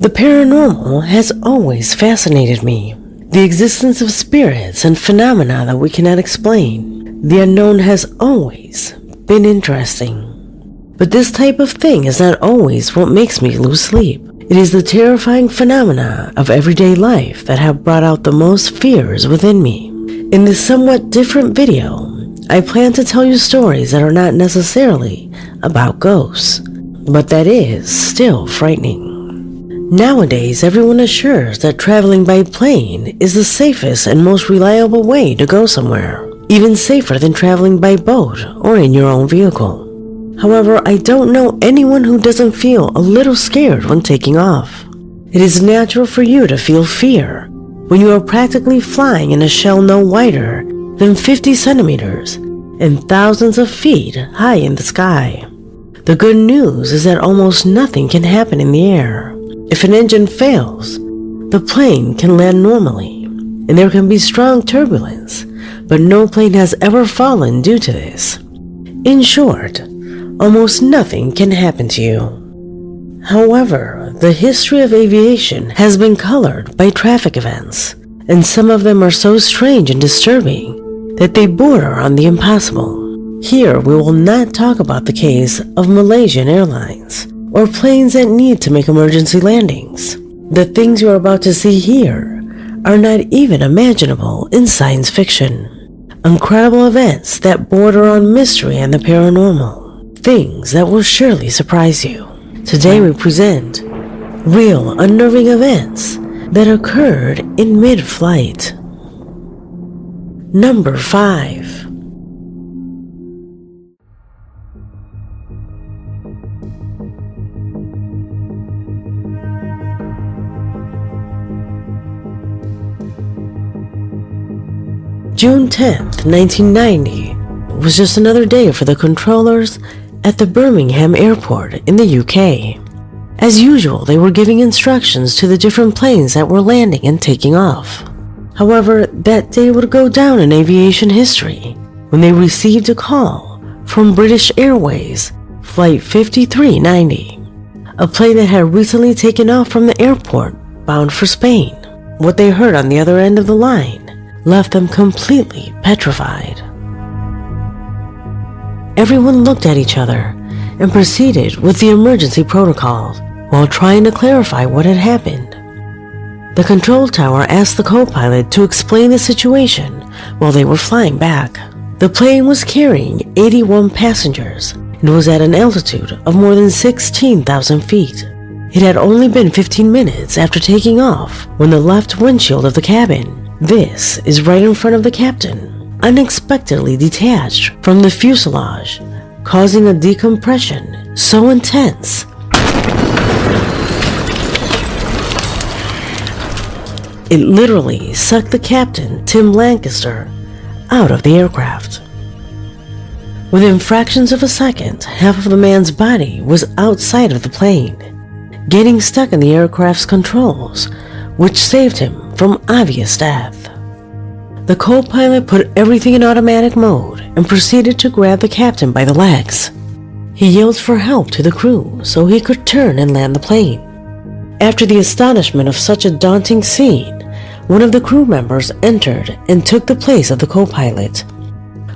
The paranormal has always fascinated me. The existence of spirits and phenomena that we cannot explain. The unknown has always been interesting. But this type of thing is not always what makes me lose sleep. It is the terrifying phenomena of everyday life that have brought out the most fears within me. In this somewhat different video, I plan to tell you stories that are not necessarily about ghosts, but that is still frightening. Nowadays, everyone assures that traveling by plane is the safest and most reliable way to go somewhere, even safer than traveling by boat or in your own vehicle. However, I don't know anyone who doesn't feel a little scared when taking off. It is natural for you to feel fear when you are practically flying in a shell no wider than 50 centimeters and thousands of feet high in the sky. The good news is that almost nothing can happen in the air. If an engine fails, the plane can land normally, and there can be strong turbulence, but no plane has ever fallen due to this. In short, almost nothing can happen to you. However, the history of aviation has been colored by traffic events, and some of them are so strange and disturbing that they border on the impossible. Here we will not talk about the case of Malaysian Airlines, or planes that need to make emergency landings. The things you are about to see here are not even imaginable in science fiction. Incredible events that border on mystery and the paranormal. Things that will surely surprise you. Today we present real unnerving events that occurred in mid-flight. Number 5. June 10th, 1990 was just another day for the controllers at the Birmingham airport in the UK. As usual, they were giving instructions to the different planes that were landing and taking off. However, that day would go down in aviation history when they received a call from British Airways Flight 5390, a plane that had recently taken off from the airport bound for Spain. What they heard on the other end of the line left them completely petrified. Everyone looked at each other and proceeded with the emergency protocol while trying to clarify what had happened. The control tower asked the co-pilot to explain the situation while they were flying back. The plane was carrying 81 passengers and was at an altitude of more than 16,000 feet. It had only been 15 minutes after taking off when the left windshield of the cabin, this is right in front of the captain, unexpectedly detached from the fuselage, causing a decompression so intense it literally sucked the captain, Tim Lancaster, out of the aircraft. Within fractions of a second, half of the man's body was outside of the plane, getting stuck in the aircraft's controls, which saved him from obvious death. The co-pilot put everything in automatic mode and proceeded to grab the captain by the legs. He yelled for help to the crew so he could turn and land the plane. After the astonishment of such a daunting scene, one of the crew members entered and took the place of the co-pilot,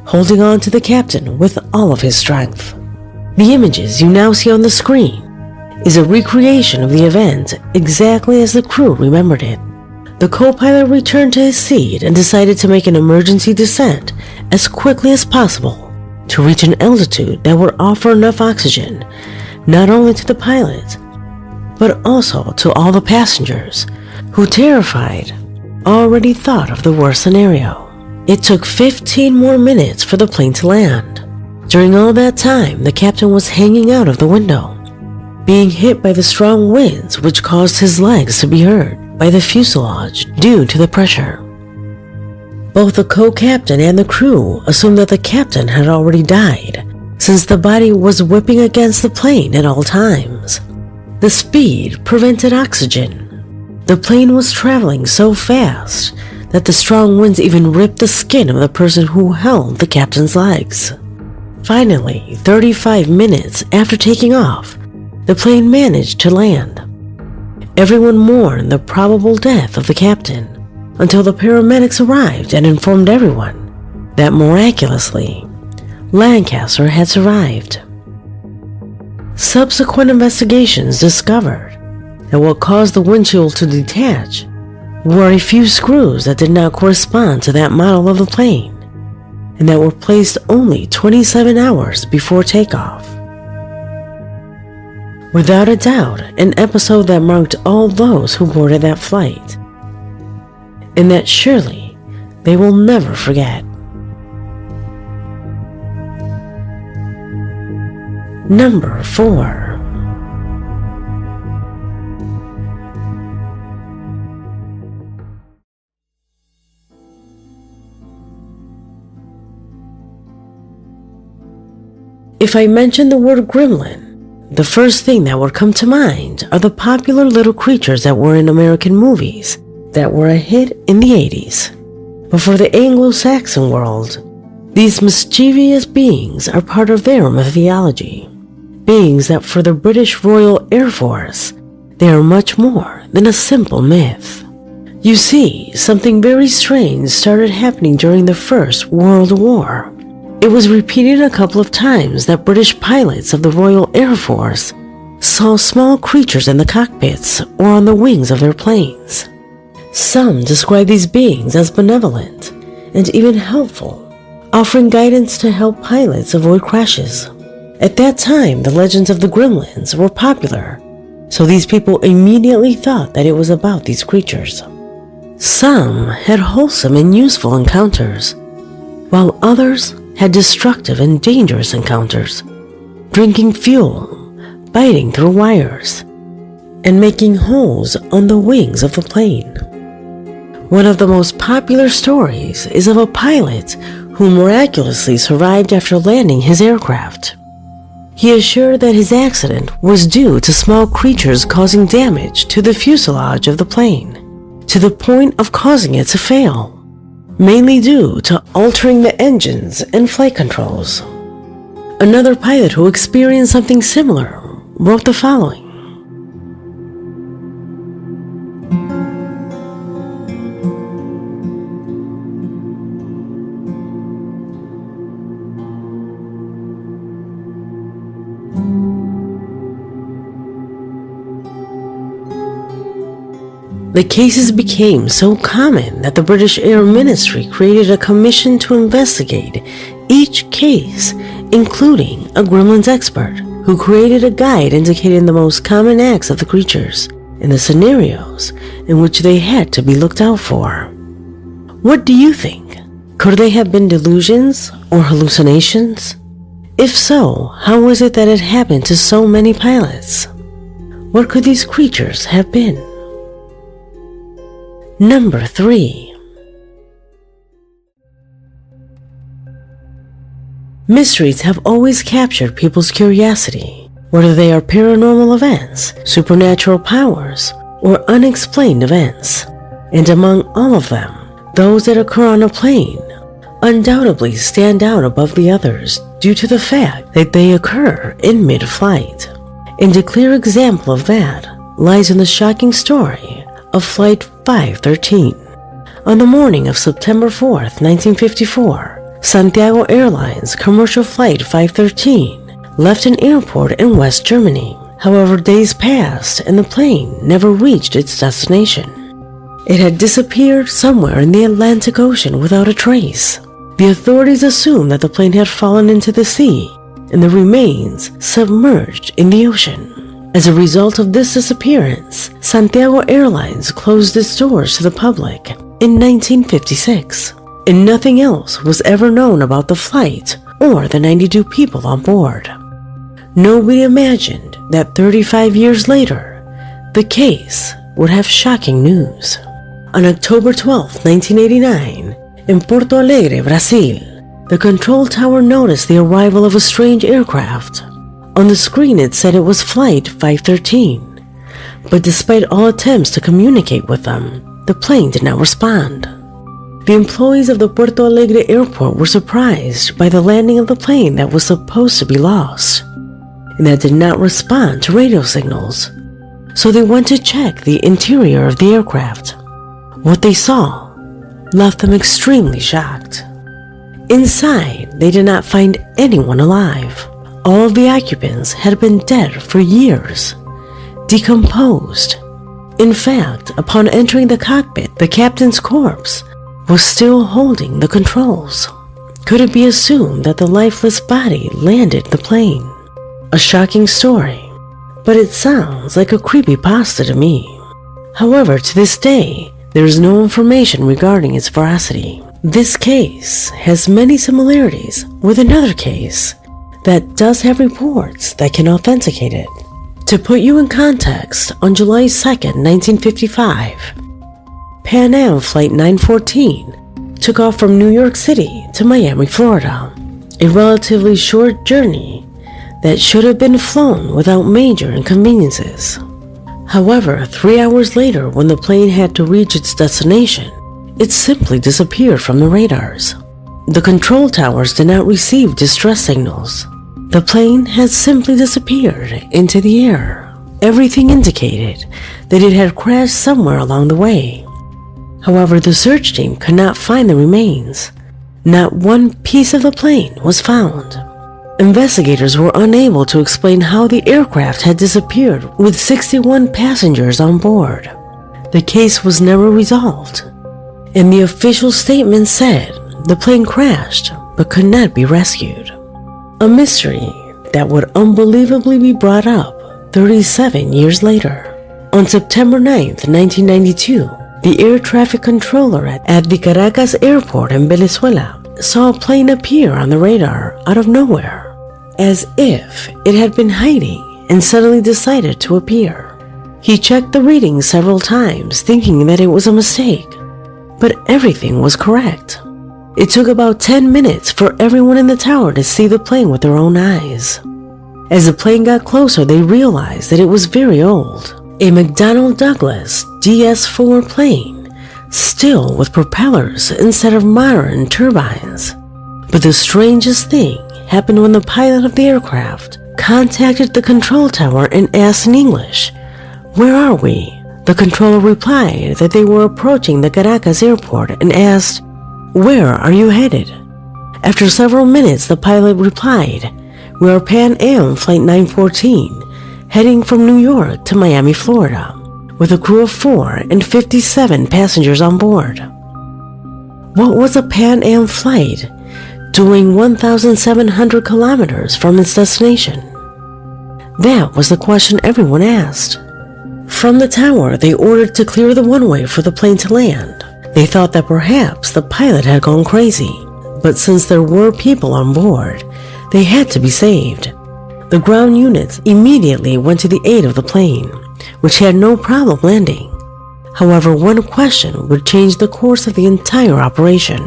holding on to the captain with all of his strength. The images you now see on the screen is a recreation of the event exactly as the crew remembered it. The co-pilot returned to his seat and decided to make an emergency descent as quickly as possible to reach an altitude that would offer enough oxygen not only to the pilot, but also to all the passengers who, terrified, already thought of the worst scenario. It took 15 more minutes for the plane to land. During all that time, the captain was hanging out of the window, being hit by the strong winds which caused his legs to be hurt by the fuselage due to the pressure. Both the co-captain and the crew assumed that the captain had already died, since the body was whipping against the plane at all times. The speed prevented oxygen. The plane was traveling so fast that the strong winds even ripped the skin of the person who held the captain's legs. Finally, 35 minutes after taking off, the plane managed to land. Everyone mourned the probable death of the captain until the paramedics arrived and informed everyone that miraculously, Lancaster had survived. Subsequent investigations discovered that what caused the windshield to detach were a few screws that did not correspond to that model of the plane and that were placed only 27 hours before takeoff. Without a doubt, an episode that marked all those who boarded that flight, and that surely they will never forget. Number 4. If I mention the word gremlin, the first thing that would come to mind are the popular little creatures that were in American movies that were a hit in the 80s. But for the Anglo-Saxon world, these mischievous beings are part of their mythology. Beings that for the British Royal Air Force, they are much more than a simple myth. You see, something very strange started happening during the First World War. It was repeated a couple of times that British pilots of the Royal Air Force saw small creatures in the cockpits or on the wings of their planes. Some describe these beings as benevolent and even helpful, offering guidance to help pilots avoid crashes. At that time, the legends of the gremlins were popular, so these people immediately thought that it was about these creatures. Some had wholesome and useful encounters, while others had destructive and dangerous encounters, drinking fuel, biting through wires, and making holes on the wings of the plane. One of the most popular stories is of a pilot who miraculously survived after landing his aircraft. He assured that his accident was due to small creatures causing damage to the fuselage of the plane, to the point of causing it to fail, mainly due to altering the engines and flight controls. Another pilot who experienced something similar wrote the following. The cases became so common that the British Air Ministry created a commission to investigate each case, including a gremlins expert, who created a guide indicating the most common acts of the creatures and the scenarios in which they had to be looked out for. What do you think? Could they have been delusions or hallucinations? If so, how was it that it happened to so many pilots? What could these creatures have been? Number 3. Mysteries have always captured people's curiosity, whether they are paranormal events, supernatural powers, or unexplained events. And among all of them, those that occur on a plane undoubtedly stand out above the others due to the fact that they occur in mid-flight. And a clear example of that lies in the shocking story of Flight 513. On the morning of September 4th, 1954, Santiago Airlines Commercial Flight 513 left an airport in West Germany. However, days passed and the plane never reached its destination. It had disappeared somewhere in the Atlantic Ocean without a trace. The authorities assumed that the plane had fallen into the sea and the remains submerged in the ocean. As a result of this disappearance, Santiago Airlines closed its doors to the public in 1956, and nothing else was ever known about the flight or the 92 people on board. Nobody imagined that 35 years later, the case would have shocking news. On October 12, 1989, in Porto Alegre, Brazil, the control tower noticed the arrival of a strange aircraft. On the screen it said it was Flight 513, but despite all attempts to communicate with them, the plane did not respond. The employees of the Porto Alegre airport were surprised by the landing of the plane that was supposed to be lost, and that did not respond to radio signals. so they went to check the interior of the aircraft. What they saw left them extremely shocked. Inside, they did not find anyone alive. All of the occupants had been dead for years, decomposed. In fact, upon entering the cockpit, the captain's corpse was still holding the controls. Could it be assumed that the lifeless body landed the plane? A shocking story, but it sounds like a creepypasta to me. However, to this day, there is no information regarding its veracity. This case has many similarities with another case that does have reports that can authenticate it. To put you in context, on July 2nd, 1955, Pan Am Flight 914 took off from New York City to Miami, Florida, a relatively short journey that should have been flown without major inconveniences. However, 3 hours later, when the plane had to reach its destination, it simply disappeared from the radars. The control towers did not receive distress signals. The plane had simply disappeared into the air. Everything indicated that it had crashed somewhere along the way. However, the search team could not find the remains. Not one piece of the plane was found. Investigators were unable to explain how the aircraft had disappeared with 61 passengers on board. The case was never resolved, and the official statement said the plane crashed but could not be rescued. A mystery that would unbelievably be brought up 37 years later. On September 9th, 1992, the air traffic controller at the Caracas airport in Venezuela saw a plane appear on the radar out of nowhere, as if it had been hiding and suddenly decided to appear. He checked the readings several times, thinking that it was a mistake, but everything was correct. It took about 10 minutes for everyone in the tower to see the plane with their own eyes. As the plane got closer, they realized that it was very old, a McDonnell Douglas DS-4 plane, still with propellers instead of modern turbines. But the strangest thing happened when the pilot of the aircraft contacted the control tower and asked in English, "Where are we?" The controller replied that they were approaching the Caracas airport and asked, "Where are you headed?" After several minutes, the pilot replied, "We are Pan Am Flight 914, heading from New York to Miami, Florida, with a crew of 4 and 57 passengers on board." What was a Pan Am flight doing 1,700 kilometers from its destination? That was the question everyone asked. From the tower, they ordered to clear the runway for the plane to land. They thought that perhaps the pilot had gone crazy, but since there were people on board, they had to be saved. The ground units immediately went to the aid of the plane, which had no problem landing. However, one question would change the course of the entire operation.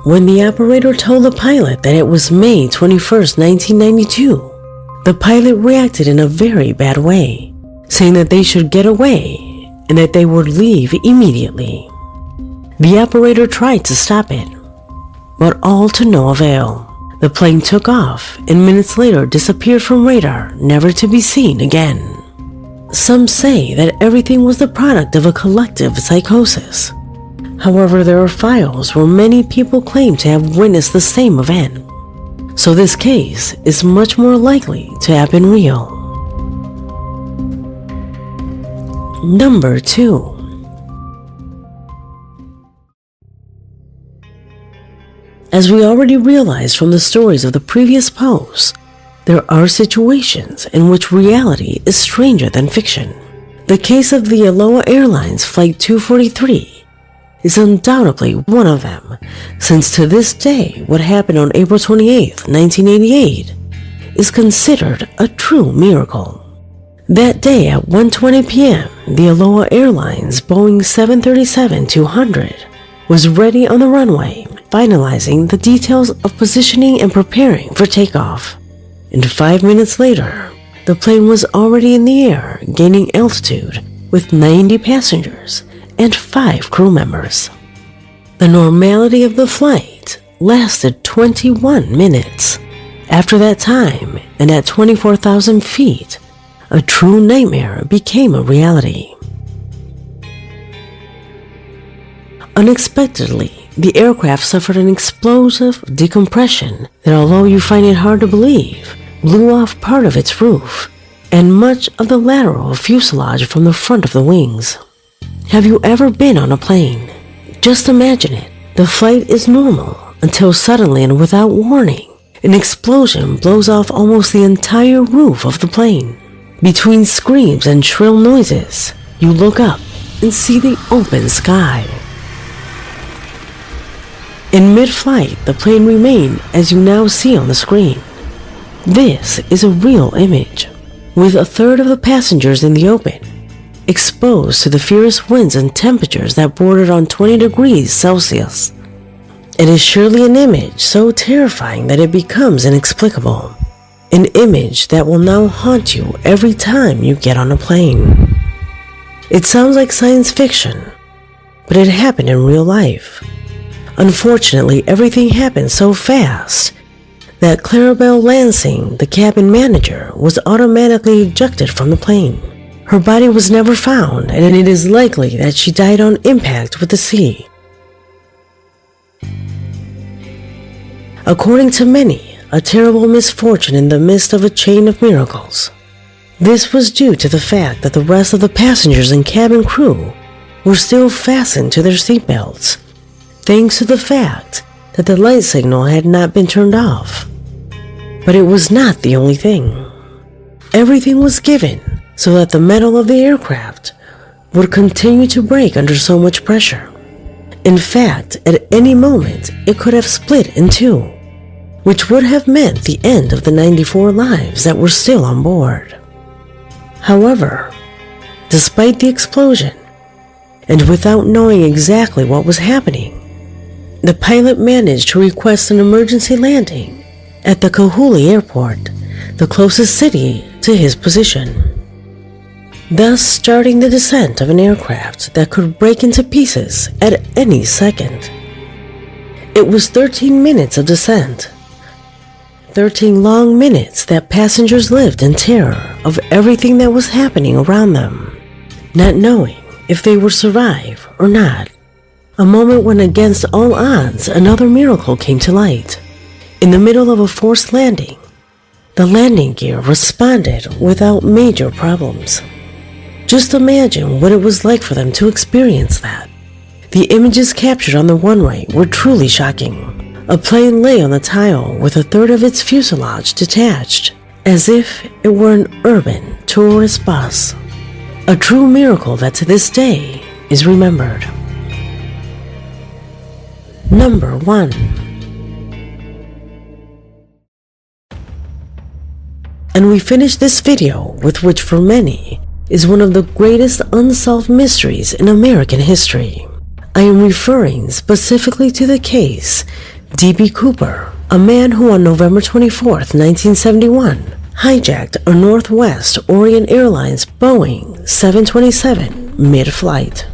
When the operator told the pilot that it was May 21st, 1992, the pilot reacted in a very bad way, saying that they should get away and that they would leave immediately. The operator tried to stop it, but all to no avail. The plane took off and minutes later disappeared from radar, never to be seen again. Some say that everything was the product of a collective psychosis. However, there are files where many people claim to have witnessed the same event, so this case is much more likely to have been real. Number 2. As we already realized from the stories of the previous posts, there are situations in which reality is stranger than fiction. The case of the Aloha Airlines Flight 243 is undoubtedly one of them, since to this day what happened on April 28, 1988 is considered a true miracle. That day at 1:20 p.m., the Aloha Airlines Boeing 737-200 was ready on the runway, finalizing the details of positioning and preparing for takeoff. And 5 minutes later, the plane was already in the air, gaining altitude with 90 passengers and 5 crew members. The normality of the flight lasted 21 minutes. After that time, and at 24,000 feet, a true nightmare became a reality. Unexpectedly, the aircraft suffered an explosive decompression that, although you find it hard to believe, blew off part of its roof and much of the lateral fuselage from the front of the wings. Have you ever been on a plane? Just imagine it. The flight is normal until suddenly and without warning, an explosion blows off almost the entire roof of the plane. Between screams and shrill noises, you look up and see the open sky. In mid-flight, the plane remained as you now see on the screen. This is a real image, with a third of the passengers in the open, exposed to the fierce winds and temperatures that bordered on 20 degrees Celsius. It is surely an image so terrifying that it becomes inexplicable. An image that will now haunt you every time you get on a plane. It sounds like science fiction, but it happened in real life. Unfortunately, everything happened so fast that Clarabelle Lansing, the cabin manager, was automatically ejected from the plane. Her body was never found, and it is likely that she died on impact with the sea. According to many, a terrible misfortune in the midst of a chain of miracles. This was due to the fact that the rest of the passengers and cabin crew were still fastened to their seatbelts, thanks to the fact that the light signal had not been turned off. But it was not the only thing. Everything was given so that the metal of the aircraft would continue to break under so much pressure. In fact, at any moment, it could have split in two, which would have meant the end of the 94 lives that were still on board. However, despite the explosion, and without knowing exactly what was happening, the pilot managed to request an emergency landing at the Kahului airport, the closest city to his position, thus starting the descent of an aircraft that could break into pieces at any second. It was 13 minutes of descent, 13 long minutes that passengers lived in terror of everything that was happening around them, not knowing if they would survive or not. A moment when, against all odds, another miracle came to light. In the middle of a forced landing, the landing gear responded without major problems. Just imagine what it was like for them to experience that. The images captured on the runway were truly shocking. A plane lay on the tile with a third of its fuselage detached, as if it were an urban tourist bus. A true miracle that to this day is remembered. Number 1. And we finish this video with which for many is one of the greatest unsolved mysteries in American history. I am referring specifically to the case D.B. Cooper, a man who on November 24th, 1971, hijacked a Northwest Orient Airlines Boeing 727 mid-flight.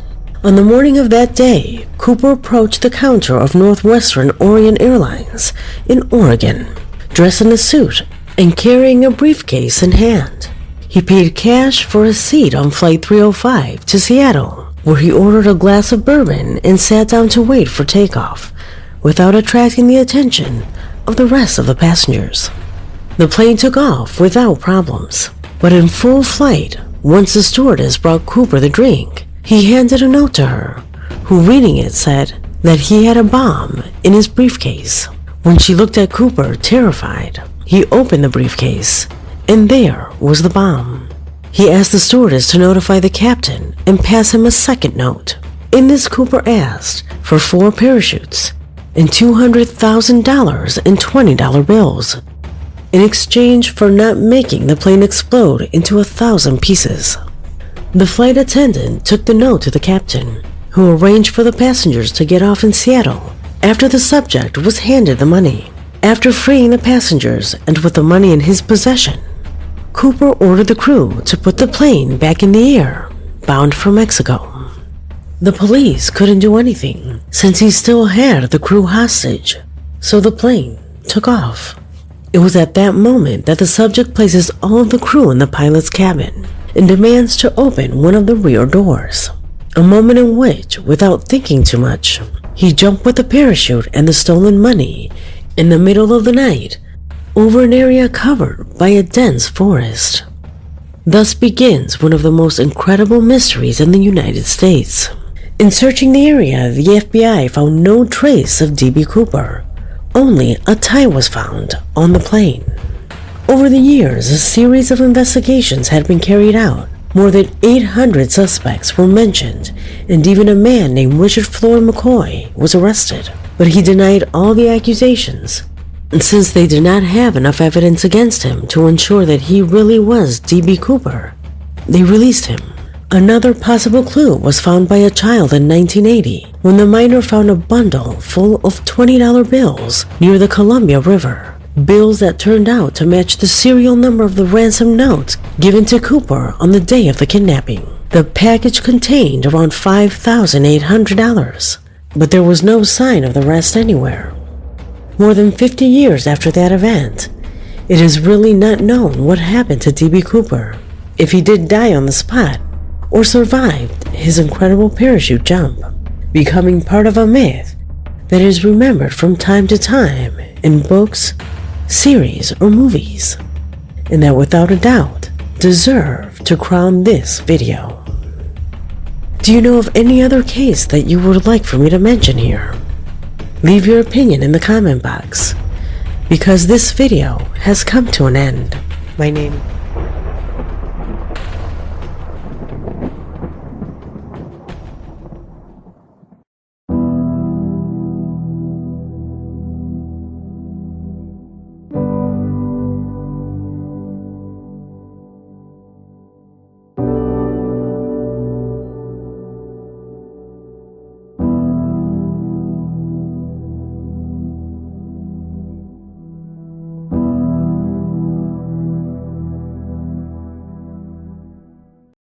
On the morning of that day, Cooper approached the counter of Northwestern Orient Airlines in Oregon, dressed in a suit and carrying a briefcase in hand. He paid cash for a seat on Flight 305 to Seattle, where he ordered a glass of bourbon and sat down to wait for takeoff, without attracting the attention of the rest of the passengers. The plane took off without problems, but in full flight, once the stewardess brought Cooper the drink, he handed a note to her, who reading it said that he had a bomb in his briefcase. When she looked at Cooper, terrified, he opened the briefcase, and there was the bomb. He asked the stewardess to notify the captain and pass him a second note. In this, Cooper asked for 4 parachutes and $200,000 in $20 bills, in exchange for not making the plane explode into 1,000 pieces. The flight attendant took the note to the captain, who arranged for the passengers to get off in Seattle after the subject was handed the money. After freeing the passengers and with the money in his possession, Cooper ordered the crew to put the plane back in the air, bound for Mexico. The police couldn't do anything since he still had the crew hostage, so the plane took off. It was at that moment that the subject places all of the crew in the pilot's cabin and demands to open one of the rear doors. A moment in which, without thinking too much, he jumped with the parachute and the stolen money in the middle of the night over an area covered by a dense forest. Thus begins one of the most incredible mysteries in the United States. In searching the area, the FBI found no trace of D.B. Cooper. Only a tie was found on the plane. Over the years, a series of investigations had been carried out. More than 800 suspects were mentioned, and even a man named Richard Floyd McCoy was arrested. But he denied all the accusations, and since they did not have enough evidence against him to ensure that he really was D.B. Cooper, they released him. Another possible clue was found by a child in 1980 when the miner found a bundle full of $20 bills near the Columbia River. Bills that turned out to match the serial number of the ransom notes given to Cooper on the day of the kidnapping. The package contained around $5,800, but there was no sign of the rest anywhere. More than 50 years after that event, it is really not known what happened to D.B. Cooper, if he did die on the spot or survived his incredible parachute jump, becoming part of a myth that is remembered from time to time in books, series, or movies, and that without a doubt deserve to crown this video. Do you know of any other case that you would like for me to mention here? Leave your opinion in the comment box, because this video has come to an end. My name